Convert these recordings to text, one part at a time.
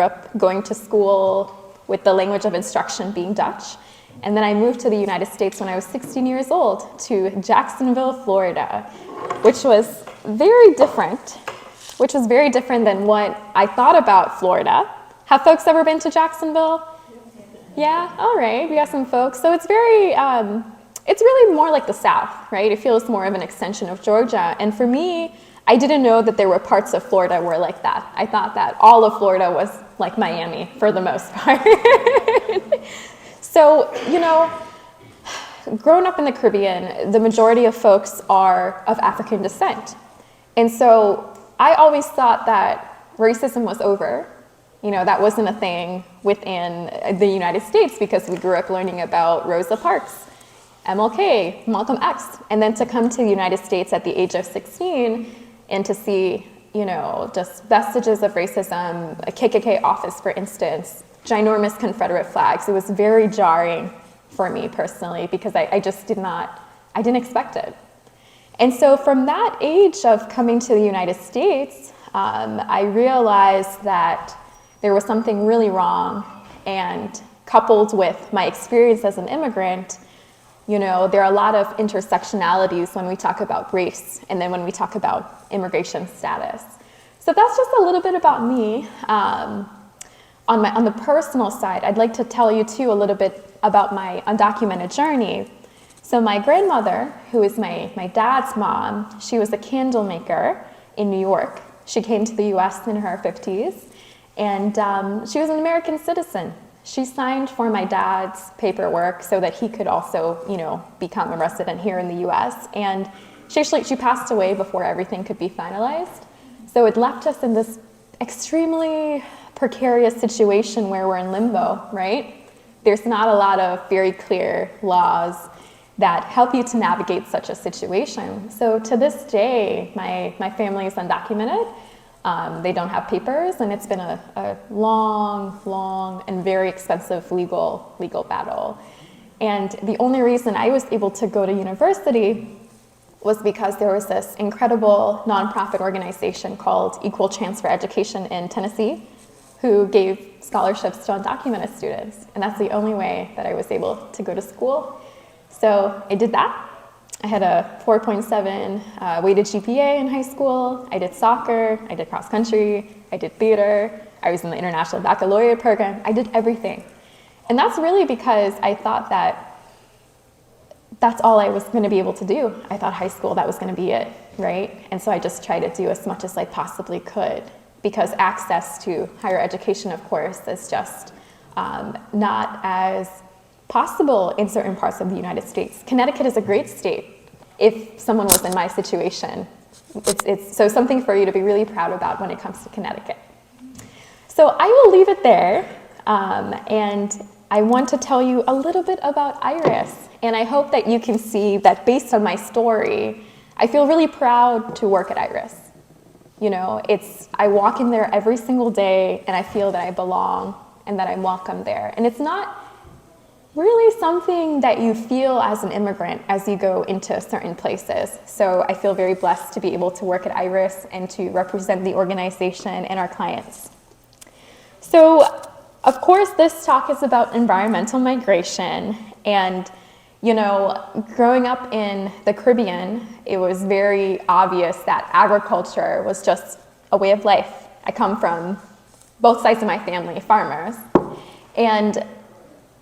Europe, going to school with the language of instruction being Dutch. And then I moved to the United States when I was 16 years old to Jacksonville, Florida, which was very different than what I thought about Florida. Have folks ever been to Jacksonville? Yeah, all right, we got some folks. So it's it's really more like the South, right? It feels more of an extension of Georgia. And for me, I didn't know that there were parts of Florida were like that. I thought that all of Florida was like Miami for the most part. So, you know, growing up in the Caribbean, the majority of folks are of African descent. And so I always thought that racism was over. You know, that wasn't a thing within the United States because we grew up learning about Rosa Parks, MLK, Malcolm X. And then to come to the United States at the age of 16 and to see, you know, just vestiges of racism, a KKK office, for instance, ginormous Confederate flags. It was very jarring for me personally because I just didn't expect it. And so from that age of coming to the United States, I realized that there was something really wrong, and coupled with my experience as an immigrant, you know, there are a lot of intersectionalities when we talk about race and then when we talk about immigration status. So that's just a little bit about me. On the personal side, I'd like to tell you too a little bit about my undocumented journey. So my grandmother, who is my dad's mom, she was a candle maker in New York. She came to the US in her 50s, and she was an American citizen. She signed for my dad's paperwork so that he could also, you know, become a resident here in the US. And she passed away before everything could be finalized. So it left us in this extremely precarious situation where we're in limbo, right? There's not a lot of very clear laws that help you to navigate such a situation. So to this day, my family is undocumented. They don't have papers, and it's been a long and very expensive legal battle. And the only reason I was able to go to university was because there was this incredible nonprofit organization called Equal Chance for Education in Tennessee, who gave scholarships to undocumented students. And that's the only way that I was able to go to school. So I did that. I had a 4.7 weighted GPA in high school. I did soccer, I did cross country, I did theater, I was in the International Baccalaureate program. I did everything. And that's really because I thought that that's all I was going to be able to do. I thought high school, that was going to be it, right? And so I just tried to do as much as I possibly could, because access to higher education, of course, is just not as possible in certain parts of the United States. Connecticut is a great state if someone was in my situation. It's so something for you to be really proud about when it comes to Connecticut. So I will leave it there, and I want to tell you a little bit about IRIS. And I hope that you can see that based on my story, I feel really proud to work at IRIS. You know, I walk in there every single day and I feel that I belong and that I'm welcome there. And it's not really something that you feel as an immigrant as you go into certain places. So I feel very blessed to be able to work at IRIS and to represent the organization and our clients. So, of course, this talk is about environmental migration. And, you know, growing up in the Caribbean, it was very obvious that agriculture was just a way of life. I come from both sides of my family, farmers. And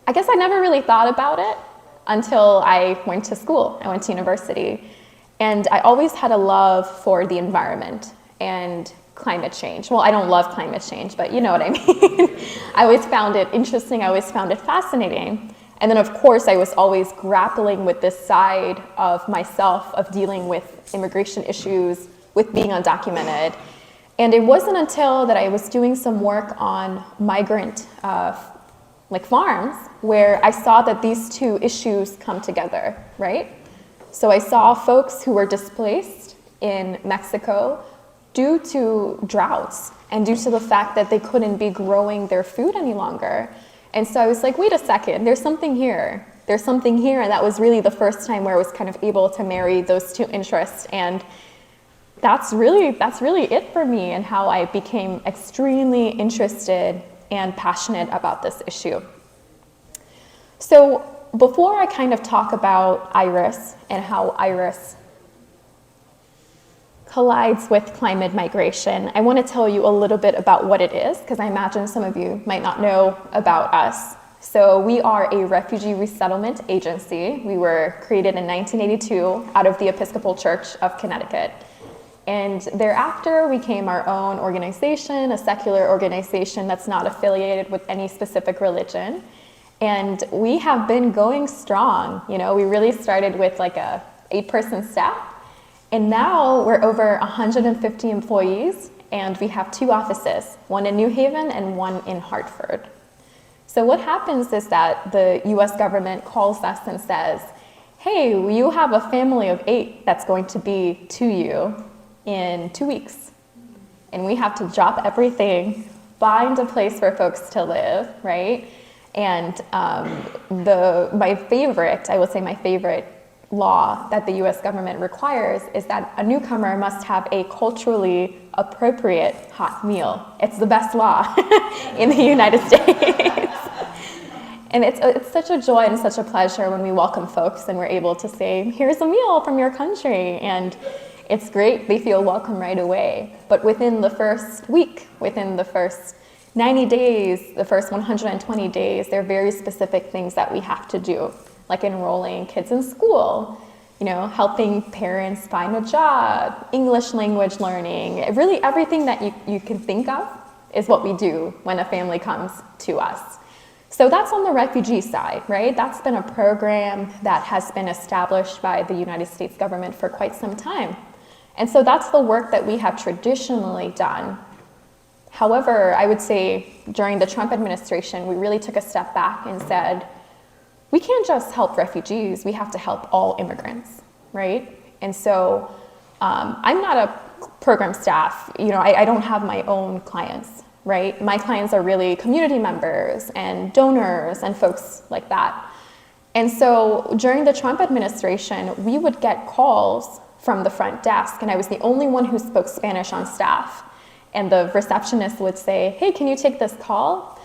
I guess I never really thought about it until I went to school. I went to university. And I always had a love for the environment and climate change. Well, I don't love climate change, but you know what I mean. I always found it interesting. I always found it fascinating. And then, of course, I was always grappling with this side of myself of dealing with immigration issues, with being undocumented. And it wasn't until that I was doing some work on migrant farms where I saw that these two issues come together, right? So I saw folks who were displaced in Mexico due to droughts and due to the fact that they couldn't be growing their food any longer. And so I was like, wait a second, there's something here. There's something here. And that was really the first time where I was kind of able to marry those two interests. And that's really it for me, and how I became extremely interested and passionate about this issue. So before I kind of talk about IRIS and how IRIS collides with climate migration, I want to tell you a little bit about what it is, because I imagine some of you might not know about us. So we are a refugee resettlement agency. We were created in 1982 out of the Episcopal Church of Connecticut. And thereafter, we became our own organization, a secular organization that's not affiliated with any specific religion. And we have been going strong. You know, we really started with like a 8-person staff. And now we're over 150 employees, and we have 2 offices, one in New Haven and one in Hartford. So what happens is that the US government calls us and says, hey, you have a family of 8 that's going to be to you in 2 weeks. And we have to drop everything, find a place for folks to live, right? And my favorite law that the US government requires is that a newcomer must have a culturally appropriate hot meal. It's the best law in the United States. And it's such a joy and such a pleasure when we welcome folks and we're able to say, here's a meal from your country. And it's great, they feel welcome right away. But within the first week, within the first 90 days, the first 120 days, there are very specific things that we have to do, like enrolling kids in school, you know, helping parents find a job, English language learning, really everything that you can think of is what we do when a family comes to us. So that's on the refugee side, right? That's been a program that has been established by the United States government for quite some time. And so that's the work that we have traditionally done. However, I would say during the Trump administration, we really took a step back and said, we can't just help refugees, we have to help all immigrants, right? And so I'm not a program staff, you know, I don't have my own clients, right? My clients are really community members and donors and folks like that. And so during the Trump administration, we would get calls from the front desk, and I was the only one who spoke Spanish on staff. And the receptionist would say, hey, can you take this call?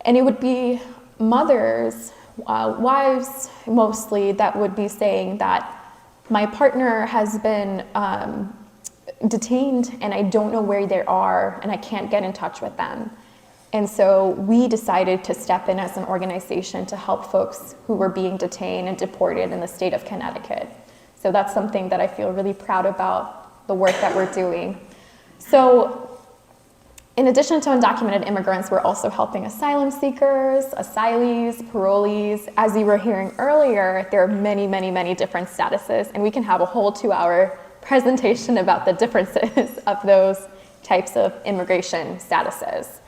And it would be mothers, wives mostly, that would be saying that my partner has been detained and I don't know where they are and I can't get in touch with them. And so we decided to step in as an organization to help folks who were being detained and deported in the state of Connecticut. So that's something that I feel really proud about, the work that we're doing. So in addition to undocumented immigrants, we're also helping asylum seekers, asylees, parolees. As you were hearing earlier, there are many, many, many different statuses, and we can have a whole 2-hour presentation about the differences of those types of immigration statuses.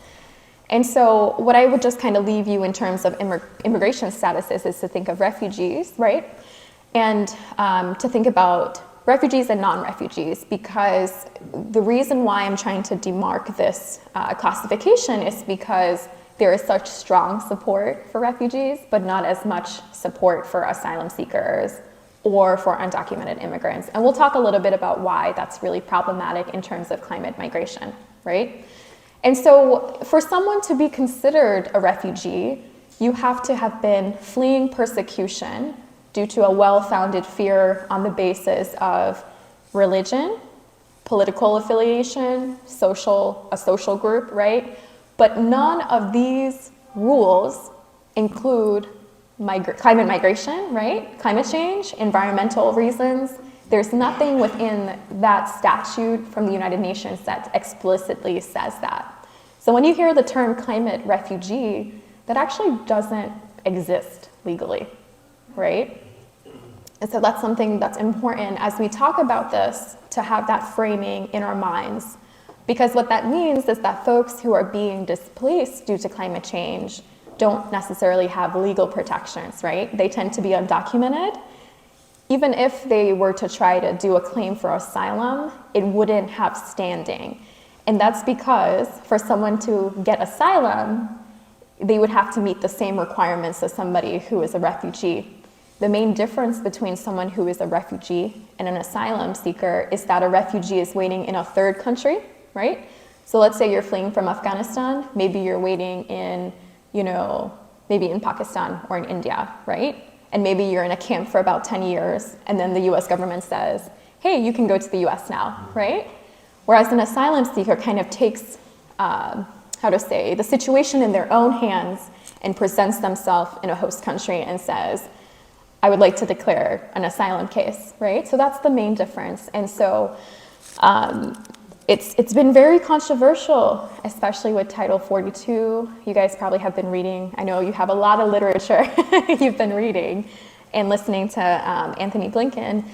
And so what I would just kind of leave you in terms of immigration statuses is to think of refugees, right? And to think about refugees and non-refugees, because the reason why I'm trying to demark this classification is because there is such strong support for refugees, but not as much support for asylum seekers or for undocumented immigrants. And we'll talk a little bit about why that's really problematic in terms of climate migration, right? And so for someone to be considered a refugee, you have to have been fleeing persecution due to a well-founded fear on the basis of religion, political affiliation, a social group, right? But none of these rules include climate migration, right? Climate change, environmental reasons. There's nothing within that statute from the United Nations that explicitly says that. So when you hear the term climate refugee, that actually doesn't exist legally, right? And so that's something that's important as we talk about this, to have that framing in our minds. Because what that means is that folks who are being displaced due to climate change don't necessarily have legal protections, right? They tend to be undocumented. Even if they were to try to do a claim for asylum, it wouldn't have standing. And that's because for someone to get asylum, they would have to meet the same requirements as somebody who is a refugee. The main difference between someone who is a refugee and an asylum seeker is that a refugee is waiting in a third country, right? So let's say you're fleeing from Afghanistan, maybe you're waiting in, maybe in Pakistan or in India, right? And maybe you're in a camp for about 10 years, and then the US government says, hey, you can go to the US now, right? Whereas an asylum seeker kind of takes, the situation in their own hands and presents themselves in a host country and says, I would like to declare an asylum case, right? So that's the main difference. And so it's been very controversial, especially with Title 42. You guys probably have been reading. I know you have a lot of literature you've been reading and listening to Anthony Blinken.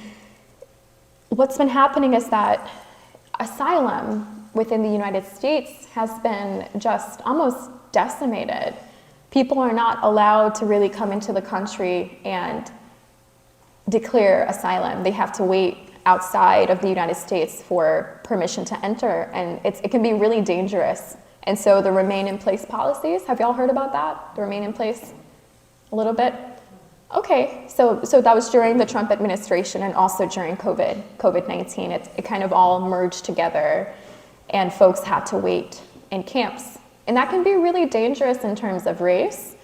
What's been happening is that asylum within the United States has been just almost decimated. People are not allowed to really come into the country and declare asylum. They have to wait outside of the United States for permission to enter, and it can be really dangerous. And so the remain in place policies, have y'all heard about that? The remain in place a little bit? Okay, so that was during the Trump administration and also during COVID-19. It kind of all merged together, and folks had to wait in camps. And that can be really dangerous in terms of race.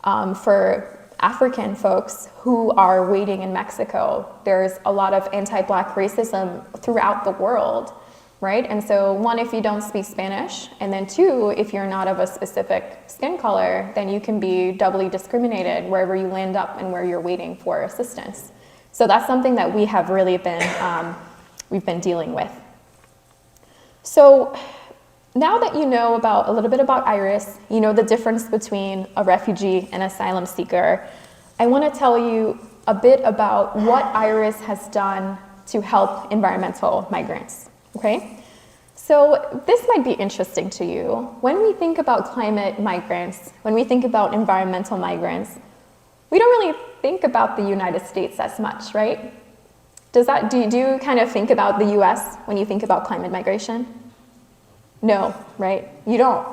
For African folks who are waiting in Mexico, there's a lot of anti-Black racism throughout the world, right? And so one, if you don't speak Spanish, and then two, if you're not of a specific skin color, then you can be doubly discriminated wherever you land up and where you're waiting for assistance. So that's something that we have really been, we've been dealing with. So now that you know a little bit about IRIS, you know the difference between a refugee and asylum seeker, I want to tell you a bit about what IRIS has done to help environmental migrants, okay? So this might be interesting to you. When we think about climate migrants, when we think about environmental migrants, we don't really think about the United States as much, right? Do you kind of think about the US when you think about climate migration? No, right? You don't.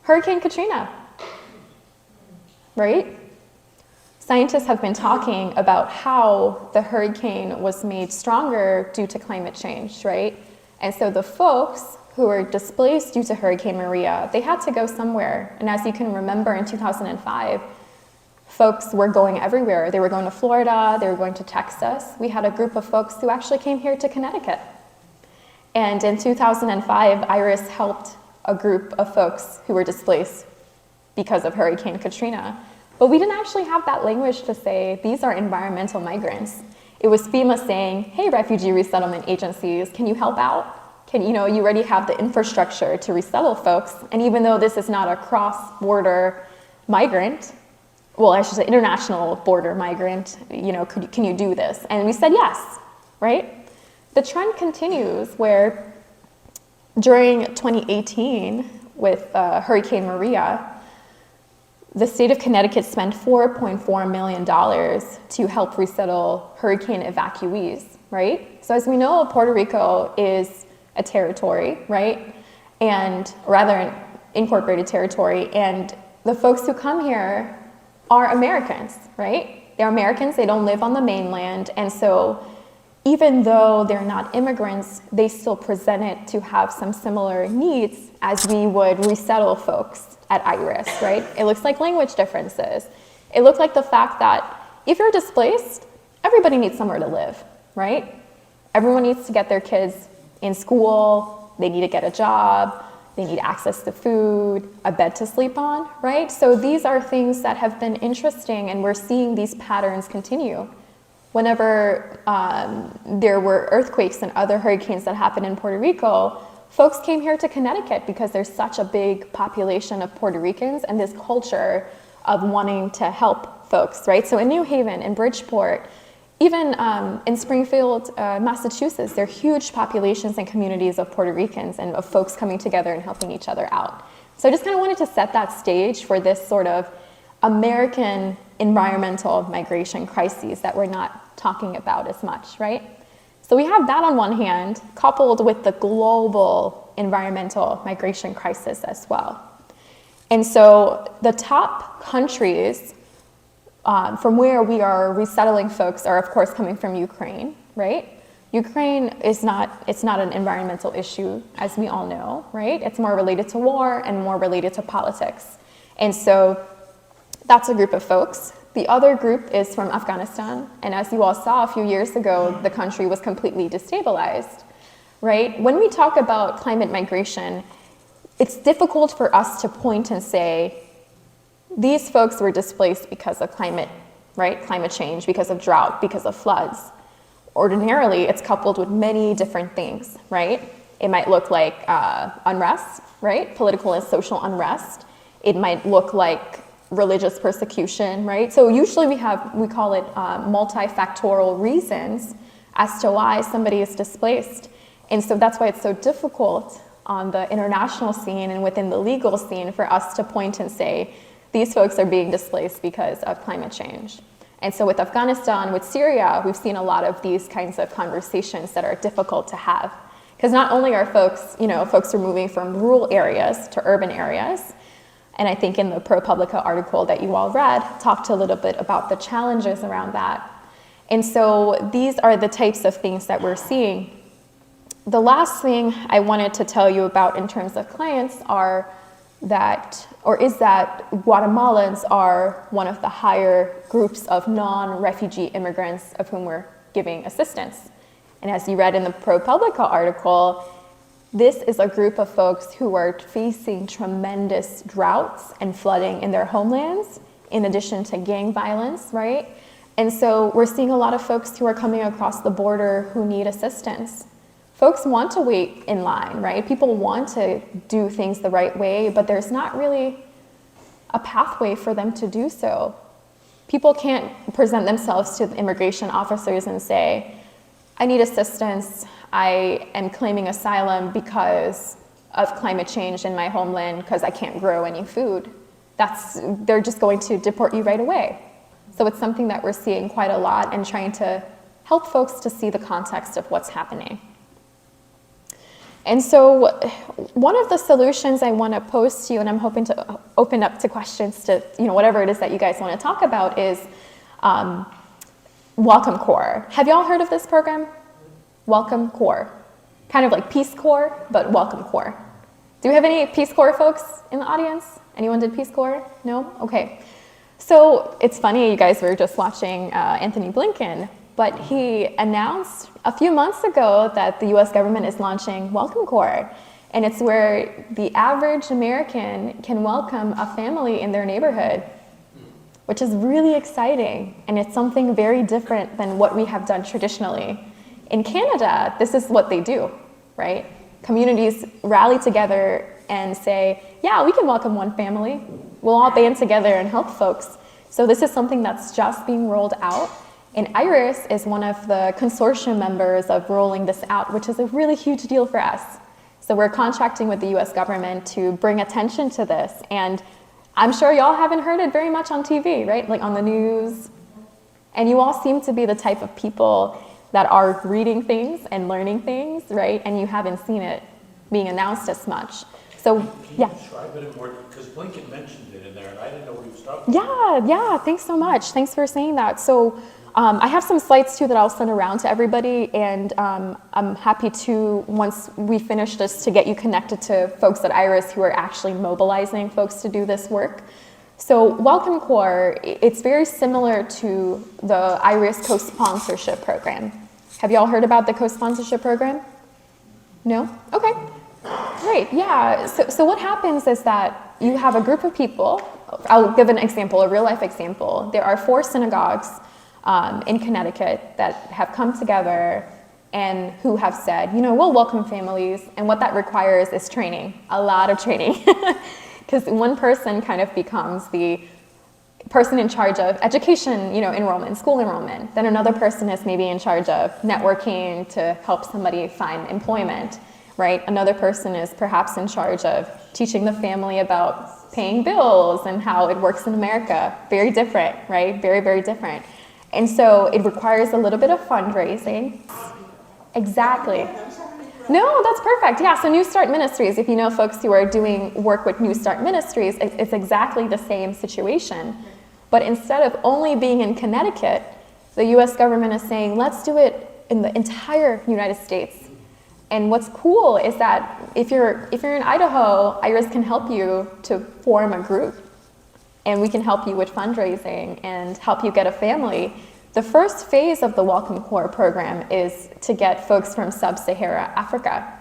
Hurricane Katrina, right? Scientists have been talking about how the hurricane was made stronger due to climate change, right? And so the folks who were displaced due to Hurricane Maria, they had to go somewhere. And as you can remember, in 2005, folks were going everywhere. They were going to Florida, they were going to Texas. We had a group of folks who actually came here to Connecticut. And in 2005, IRIS helped a group of folks who were displaced because of Hurricane Katrina. But we didn't actually have that language to say, these are environmental migrants. It was FEMA saying, hey, refugee resettlement agencies, can you help out? You already have the infrastructure to resettle folks. And even though this is not a cross-border migrant, well, I should say international border migrant, can you do this? And we said yes, right? The trend continues where during 2018 with Hurricane Maria, the state of Connecticut spent $4.4 million to help resettle hurricane evacuees, right? So as we know, Puerto Rico is a territory, right? And rather an incorporated territory, and the folks who come here are Americans, right? They're Americans, they don't live on the mainland, and so even though they're not immigrants, they still present it to have some similar needs as we would resettle folks at IRIS, right? It looks like language differences. It looks like the fact that if you're displaced, everybody needs somewhere to live, right? Everyone needs to get their kids in school, they need to get a job, they need access to food, a bed to sleep on, right? So these are things that have been interesting, and we're seeing these patterns continue. Whenever there were earthquakes and other hurricanes that happened in Puerto Rico, folks came here to Connecticut because there's such a big population of Puerto Ricans and this culture of wanting to help folks, right? So in New Haven, in Bridgeport, even in Springfield, Massachusetts, there are huge populations and communities of Puerto Ricans and of folks coming together and helping each other out. So I just kind of wanted to set that stage for this sort of American environmental migration crises that we're not talking about as much, right? So we have that on one hand, coupled with the global environmental migration crisis as well. And so the top countries from where we are resettling folks are, of course, coming from Ukraine, right? Ukraine is it's not an environmental issue, as we all know, right? It's more related to war and more related to politics. And so that's a group of folks. The other group is from Afghanistan, and as you all saw a few years ago, the country was completely destabilized, right? When we talk about climate migration, it's difficult for us to point and say, these folks were displaced because of climate, right? Climate change, because of drought, because of floods. Ordinarily, it's coupled with many different things, right? It might look like unrest, right? Political and social unrest. It might look like religious persecution, right? So usually we call it multifactorial reasons as to why somebody is displaced. And so that's why it's so difficult on the international scene and within the legal scene for us to point and say, these folks are being displaced because of climate change. And so with Afghanistan, with Syria, we've seen a lot of these kinds of conversations that are difficult to have. Because not only are folks are moving from rural areas to urban areas, and I think in the ProPublica article that you all read, talked a little bit about the challenges around that. And so these are the types of things that we're seeing. The last thing I wanted to tell you about in terms of clients is that Guatemalans are one of the higher groups of non-refugee immigrants of whom we're giving assistance. And as you read in the ProPublica article, this is a group of folks who are facing tremendous droughts and flooding in their homelands, in addition to gang violence, right? And so we're seeing a lot of folks who are coming across the border who need assistance. Folks want to wait in line, right? People want to do things the right way, but there's not really a pathway for them to do so. People can't present themselves to the immigration officers and say, I need assistance. I am claiming asylum because of climate change in my homeland because I can't grow any food. They're just going to deport you right away. So it's something that we're seeing quite a lot and trying to help folks to see the context of what's happening. And so one of the solutions I want to pose to you, and I'm hoping to open up to questions to whatever it is that you guys want to talk about, is Welcome Corps. Have y'all heard of this program? Welcome Corps. Kind of like Peace Corps, but Welcome Corps. Do we have any Peace Corps folks in the audience? Anyone did Peace Corps? No? Okay. So it's funny, you guys were just watching Anthony Blinken, but he announced a few months ago that the US government is launching Welcome Corps. And it's where the average American can welcome a family in their neighborhood, which is really exciting. And it's something very different than what we have done traditionally. In Canada, this is what they do, right? Communities rally together and say, yeah, we can welcome one family. We'll all band together and help folks. So this is something that's just being rolled out. And IRIS is one of the consortium members of rolling this out, which is a really huge deal for us. So we're contracting with the US government to bring attention to this. And I'm sure y'all haven't heard it very much on TV, right? Like on the news. And you all seem to be the type of people that are reading things and learning things, right? And you haven't seen it being announced as much. So, yeah. Can you describe it in more, because Blinken mentioned it in there, and I didn't know what he was talking about. Yeah, thanks so much. Thanks for saying that. So, I have some slides too that I'll send around to everybody, and I'm happy to, once we finish this, to get you connected to folks at IRIS who are actually mobilizing folks to do this work. So Welcome Corps, it's very similar to the IRIS co-sponsorship program. Have y'all heard about the co-sponsorship program? No? Okay, great, yeah. So what happens is that you have a group of people. I'll give an example, a real life example. There are 4 synagogues in Connecticut that have come together and who have said, we'll welcome families, and what that requires is training, a lot of training. Because one person kind of becomes the person in charge of education, enrollment, school enrollment. Then another person is maybe in charge of networking to help somebody find employment, right? Another person is perhaps in charge of teaching the family about paying bills and how it works in America. Very different, right? Very, very different. And so it requires a little bit of fundraising. Exactly. No, that's perfect. Yeah, so New Start Ministries, if you know folks who are doing work with New Start Ministries, it's exactly the same situation. But instead of only being in Connecticut, the US government is saying, let's do it in the entire United States. And what's cool is that if you're in Idaho, IRIS can help you to form a group, and we can help you with fundraising and help you get a family. The first phase of the Welcome Corps program is to get folks from sub-Sahara Africa.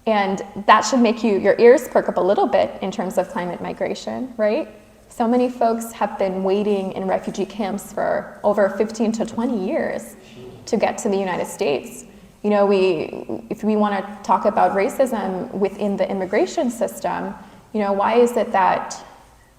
And that should make your ears perk up a little bit in terms of climate migration, right? So many folks have been waiting in refugee camps for over 15 to 20 years to get to the United States. You know, if we want to talk about racism within the immigration system, you know, why is it that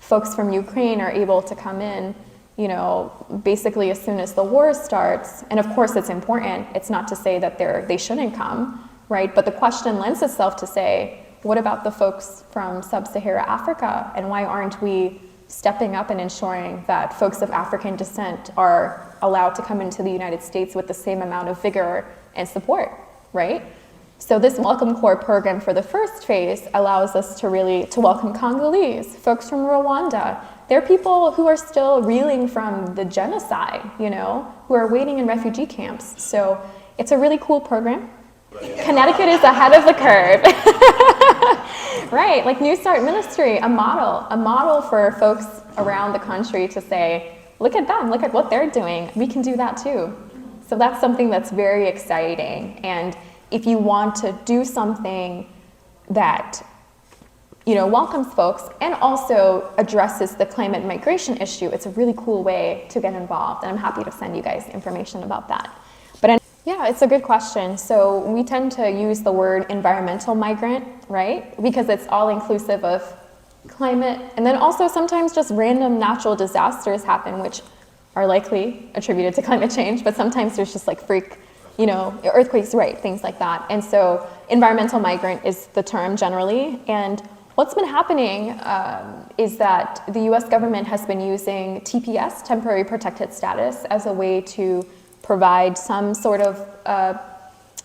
folks from Ukraine are able to come in, you know, basically as soon as the war starts? And of course it's important. It's not to say that they shouldn't come, right? But the question lends itself to say, what about the folks from sub-Sahara Africa? And why aren't we stepping up and ensuring that folks of African descent are allowed to come into the United States with the same amount of vigor and support, right? So this Welcome Corps program for the first phase allows us to welcome Congolese, folks from Rwanda. They're people who are still reeling from the genocide, you know, who are waiting in refugee camps. So it's a really cool program. Connecticut is ahead of the curve. Right, like New Start Ministry, a model for folks around the country to say, look at them, look at what they're doing, we can do that too. So that's something that's very exciting. And if you want to do something that, you know, welcomes folks and also addresses the climate migration issue, it's a really cool way to get involved. And I'm happy to send you guys information about that. Yeah, it's a good question. So we tend to use the word environmental migrant, right? Because it's all inclusive of climate. And then also sometimes just random natural disasters happen, which are likely attributed to climate change, but sometimes there's just like freak, you know, earthquakes, right, things like that. And so environmental migrant is the term generally. And what's been happening is that the US government has been using TPS, temporary protected status, as a way to provide some sort of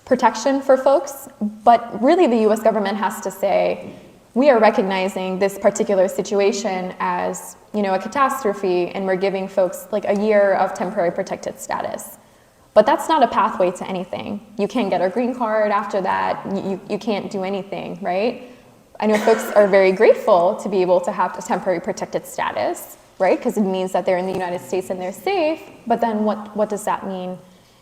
protection for folks, but really the US government has to say, we are recognizing this particular situation as, you know, a catastrophe, and we're giving folks like a year of temporary protected status. But that's not a pathway to anything. You can't get a green card after that, you can't do anything, right? I know folks are very grateful to be able to have a temporary protected status, right? Because it means that they're in the United States and they're safe, but then what does that mean?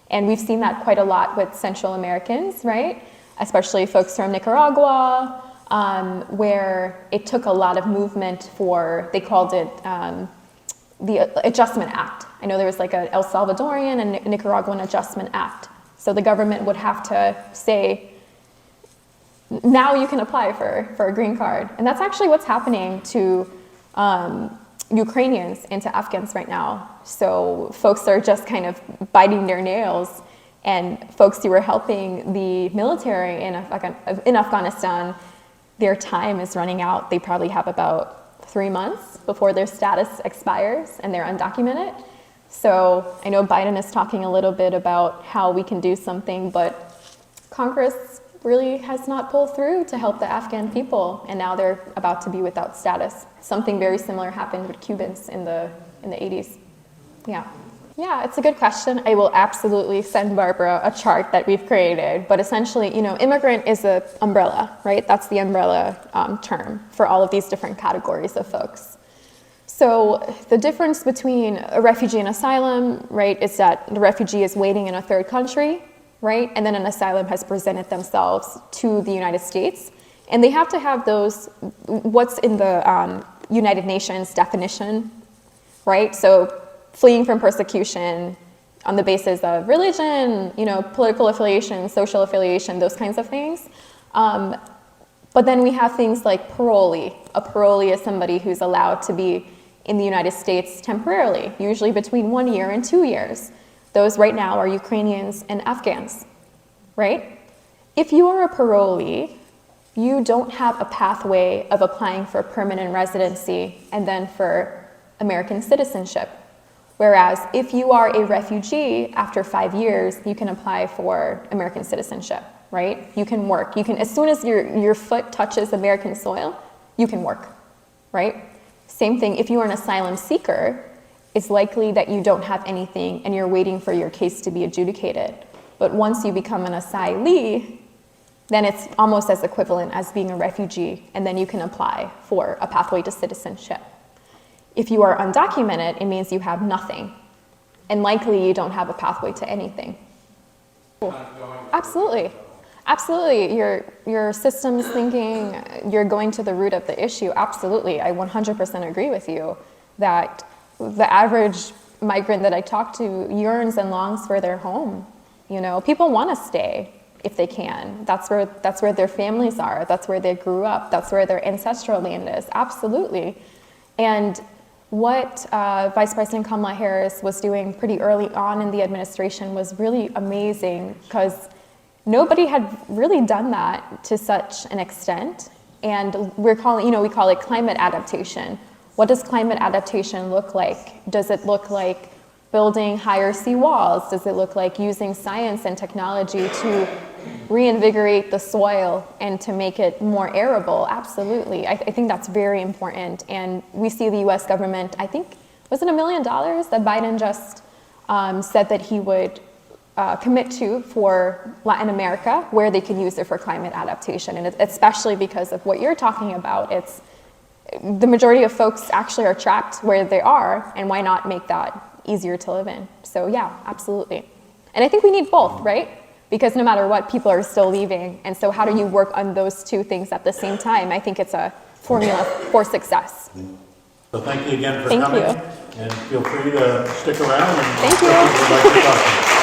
And we've seen that quite a lot with Central Americans, right? Especially folks from Nicaragua, where it took a lot of movement for, they called it the Adjustment Act. I know there was like a El Salvadorian and Nicaraguan Adjustment Act. So the government would have to say, now you can apply for a green card. And that's actually what's happening to Ukrainians and to Afghans right now. So folks are just kind of biting their nails, and folks who were helping the military in Afghanistan, their time is running out. They probably have about 3 months before their status expires and they're undocumented. So I know Biden is talking a little bit about how we can do something, but Congress really has not pulled through to help the Afghan people, and now they're about to be without status. Something very similar happened with Cubans in the 80s. Yeah, it's a good question. I will absolutely send Barbara a chart that we've created, but essentially, you know, immigrant is an umbrella, right? That's the umbrella term for all of these different categories of folks. So the difference between a refugee and asylum, right, is that the refugee is waiting in a third country, right? And then an asylum has presented themselves to the United States. And they have to have those, what's in the United Nations definition, right? So fleeing from persecution on the basis of religion, you know, political affiliation, social affiliation, those kinds of things. But then we have things like parolee. A parolee is somebody who's allowed to be in the United States temporarily, usually between 1 year and 2 years. Those right now are Ukrainians and Afghans, right? If you are a parolee, you don't have a pathway of applying for permanent residency and then for American citizenship. Whereas if you are a refugee, after 5 years, you can apply for American citizenship, right? You can work. You can, as soon as your foot touches American soil, you can work, right? Same thing, if you are an asylum seeker, it's likely that you don't have anything and you're waiting for your case to be adjudicated. But once you become an asylee, then it's almost as equivalent as being a refugee, and then you can apply for a pathway to citizenship. If you are undocumented, it means you have nothing, and likely you don't have a pathway to anything. Absolutely. Absolutely. Your systems thinking, you're going to the root of the issue. Absolutely. I 100% agree with you that the average migrant that I talk to yearns and longs for their home. You know, people want to stay if they can. That's where their families are. That's where they grew up. That's where their ancestral land is. Absolutely. And what Vice President Kamala Harris was doing pretty early on in the administration was really amazing, because nobody had really done that to such an extent. And we call it climate adaptation. What does climate adaptation look like? Does it look like building higher seawalls? Does it look like using science and technology to reinvigorate the soil and to make it more arable? Absolutely. I think that's very important. And we see the US government, I think, was it $1 million that Biden just said that he would commit to for Latin America, where they can use it for climate adaptation. And especially because of what you're talking about, it's the majority of folks actually are trapped where they are, and why not make that easier to live in? So yeah, absolutely. And I think we need both, right? Because no matter what, people are still leaving. And so how do you work on those two things at the same time? I think it's a formula for success. So thank you again for Thank coming. you. And feel free to stick around. And Thank you. we'd like to talk to you.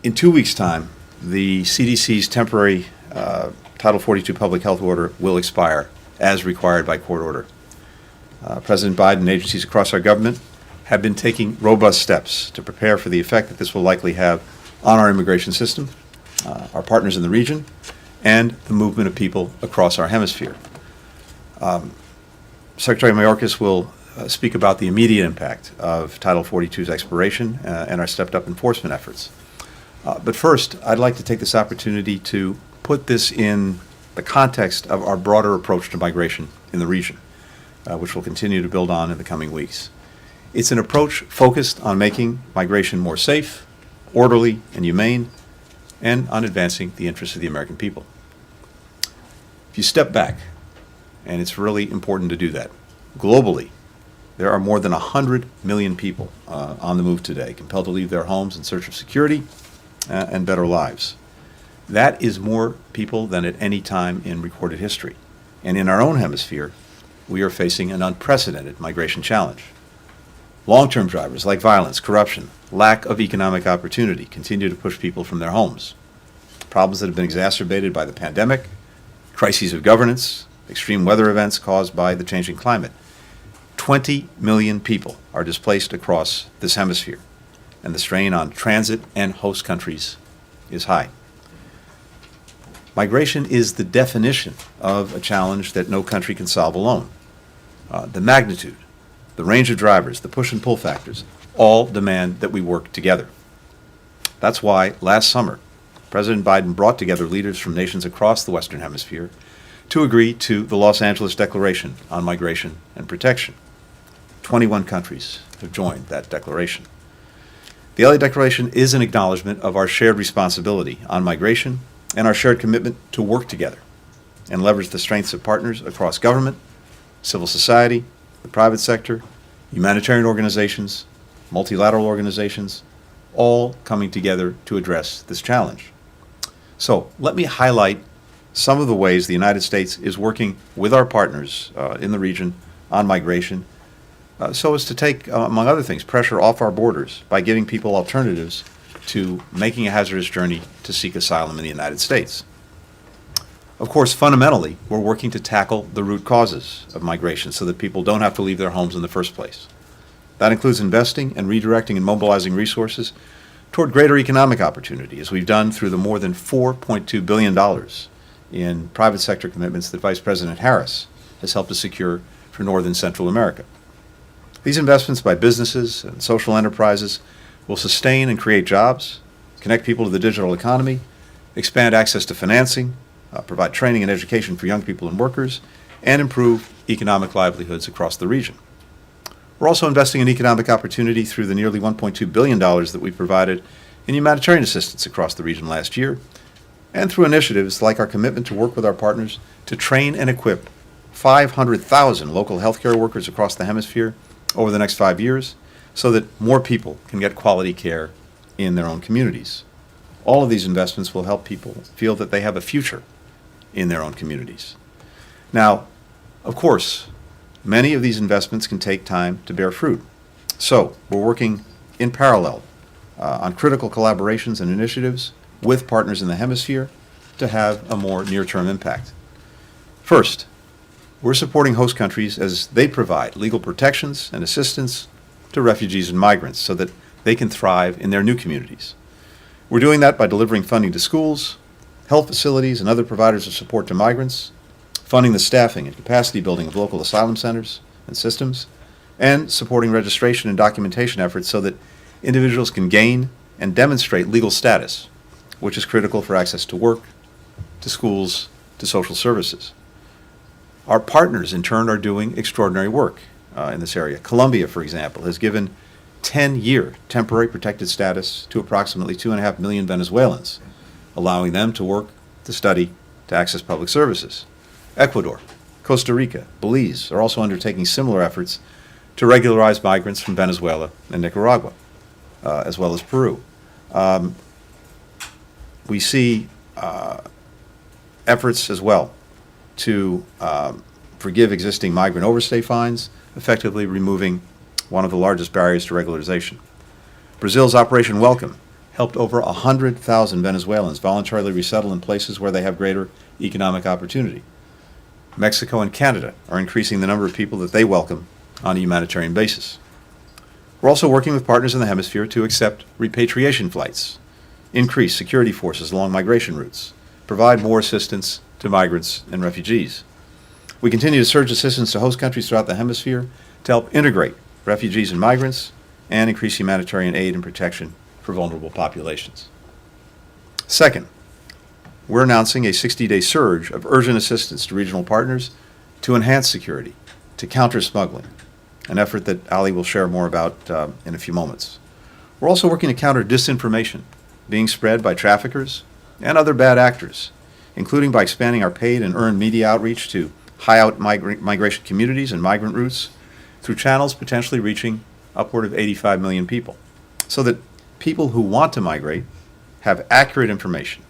In 2 weeks' time, the CDC's temporary Title 42 public health order will expire as required by court order. President Biden and agencies across our government have been taking robust steps to prepare for the effect that this will likely have on our immigration system, our partners in the region, and the movement of people across our hemisphere. Secretary Mayorkas will speak about the immediate impact of Title 42's expiration and our stepped-up enforcement efforts. But first, I'd like to take this opportunity to put this in the context of our broader approach to migration in the region, which we'll continue to build on in the coming weeks. It's an approach focused on making migration more safe, orderly, and humane, and on advancing the interests of the American people. If you step back, and it's really important to do that, globally, there are more than 100 million people on the move today, compelled to leave their homes in search of security and better lives. That is more people than at any time in recorded history. And in our own hemisphere, we are facing an unprecedented migration challenge. Long-term drivers like violence, corruption, lack of economic opportunity continue to push people from their homes. Problems that have been exacerbated by the pandemic, crises of governance, extreme weather events caused by the changing climate. 20 million people are displaced across this hemisphere, and the strain on transit and host countries is high. Migration is the definition of a challenge that no country can solve alone. The magnitude, the range of drivers, the push and pull factors, all demand that we work together. That's why last summer, President Biden brought together leaders from nations across the Western Hemisphere to agree to the Los Angeles Declaration on Migration and Protection. 21 countries have joined that declaration. The LA Declaration is an acknowledgement of our shared responsibility on migration and our shared commitment to work together and leverage the strengths of partners across government, civil society, the private sector, humanitarian organizations, multilateral organizations, all coming together to address this challenge. So let me highlight some of the ways the United States is working with our partners in the region on migration so as to take, among other things, pressure off our borders by giving people alternatives to making a hazardous journey to seek asylum in the United States. Of course, fundamentally, we're working to tackle the root causes of migration so that people don't have to leave their homes in the first place. That includes investing and redirecting and mobilizing resources toward greater economic opportunity, as we've done through the more than $4.2 billion in private sector commitments that Vice President Harris has helped us secure for North and Central America. These investments by businesses and social enterprises will sustain and create jobs, connect people to the digital economy, expand access to financing, provide training and education for young people and workers, and improve economic livelihoods across the region. We're also investing in economic opportunity through the nearly $1.2 billion that we provided in humanitarian assistance across the region last year, and through initiatives like our commitment to work with our partners to train and equip 500,000 local healthcare workers across the hemisphere over the next 5 years so that more people can get quality care in their own communities. All of these investments will help people feel that they have a future in their own communities. Now, of course, many of these investments can take time to bear fruit. So we're working in parallel on critical collaborations and initiatives with partners in the hemisphere to have a more near-term impact. First, we're supporting host countries as they provide legal protections and assistance to refugees and migrants so that they can thrive in their new communities. We're doing that by delivering funding to schools, health facilities, and other providers of support to migrants, funding the staffing and capacity building of local asylum centers and systems, and supporting registration and documentation efforts so that individuals can gain and demonstrate legal status, which is critical for access to work, to schools, to social services. Our partners, in turn, are doing extraordinary work in this area. Colombia, for example, has given 10-year temporary protected status to approximately 2.5 million Venezuelans, allowing them to work, to study, to access public services. Ecuador, Costa Rica, Belize are also undertaking similar efforts to regularize migrants from Venezuela and Nicaragua, as well as Peru. We see efforts as well to forgive existing migrant overstay fines, effectively removing one of the largest barriers to regularization. Brazil's Operation Welcome helped over 100,000 Venezuelans voluntarily resettle in places where they have greater economic opportunity. Mexico and Canada are increasing the number of people that they welcome on a humanitarian basis. We're also working with partners in the hemisphere to accept repatriation flights, increase security forces along migration routes, provide more assistance to migrants and refugees. We continue to surge assistance to host countries throughout the hemisphere to help integrate refugees and migrants and increase humanitarian aid and protection for vulnerable populations. Second, we're announcing a 60-day surge of urgent assistance to regional partners to enhance security, to counter smuggling, an effort that Ali will share more about in a few moments. We're also working to counter disinformation being spread by traffickers and other bad actors, including by expanding our paid and earned media outreach to high-out migration communities and migrant routes through channels potentially reaching upward of 85 million people, so that people who want to migrate have accurate information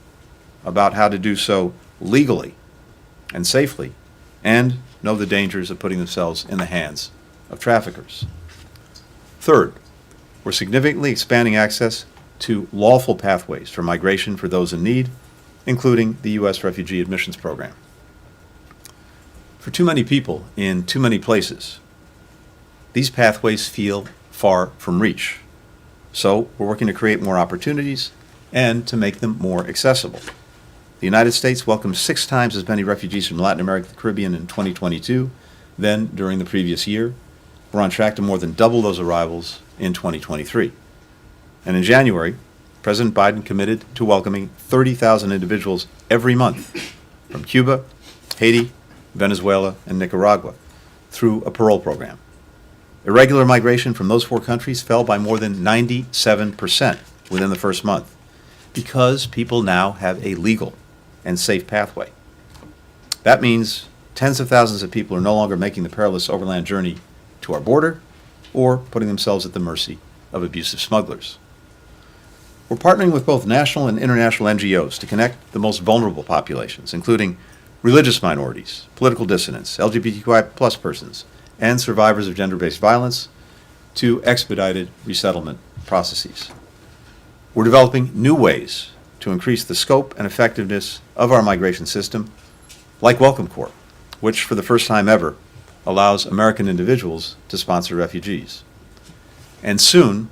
about how to do so legally and safely, and know the dangers of putting themselves in the hands of traffickers. Third, we're significantly expanding access to lawful pathways for migration for those in need, including the U.S. Refugee Admissions Program. For too many people in too many places, these pathways feel far from reach. So we're working to create more opportunities and to make them more accessible. The United States welcomed 6 times as many refugees from Latin America and the Caribbean in 2022 than during the previous year. We're on track to more than double those arrivals in 2023. And in January, President Biden committed to welcoming 30,000 individuals every month from Cuba, Haiti, Venezuela, and Nicaragua through a parole program. Irregular migration from those 4 countries fell by more than 97% within the first month because people now have a legal and safe pathway. That means tens of thousands of people are no longer making the perilous overland journey to our border or putting themselves at the mercy of abusive smugglers. We're partnering with both national and international NGOs to connect the most vulnerable populations, including religious minorities, political dissidents, LGBTQI+ persons, and survivors of gender-based violence, to expedited resettlement processes. We're developing new ways to increase the scope and effectiveness of our migration system like Welcome Corps, which for the first time ever allows American individuals to sponsor refugees. And soon,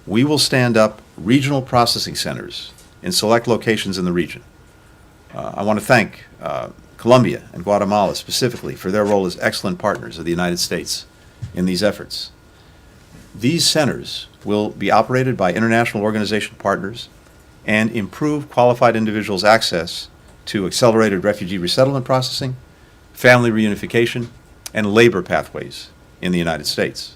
we will stand up regional processing centers in select locations in the region. I want to thank Colombia and Guatemala specifically for their role as excellent partners of the United States in these efforts. These centers will be operated by international organization partners and improve qualified individuals' access to accelerated refugee resettlement processing, family reunification, and labor pathways in the United States.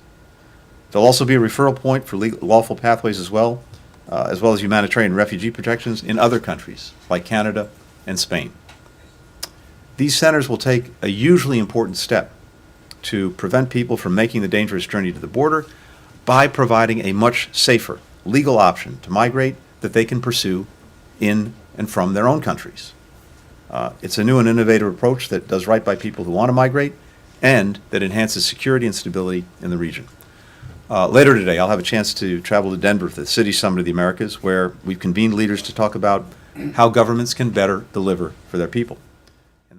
There'll also be a referral point for lawful pathways as well as humanitarian refugee protections in other countries like Canada and Spain. These centers will take a hugely important step to prevent people from making the dangerous journey to the border by providing a much safer legal option to migrate that they can pursue in and from their own countries. It's a new and innovative approach that does right by people who want to migrate and that enhances security and stability in the region. Later today, I'll have a chance to travel to Denver for the City Summit of the Americas, where we've convened leaders to talk about how governments can better deliver for their people.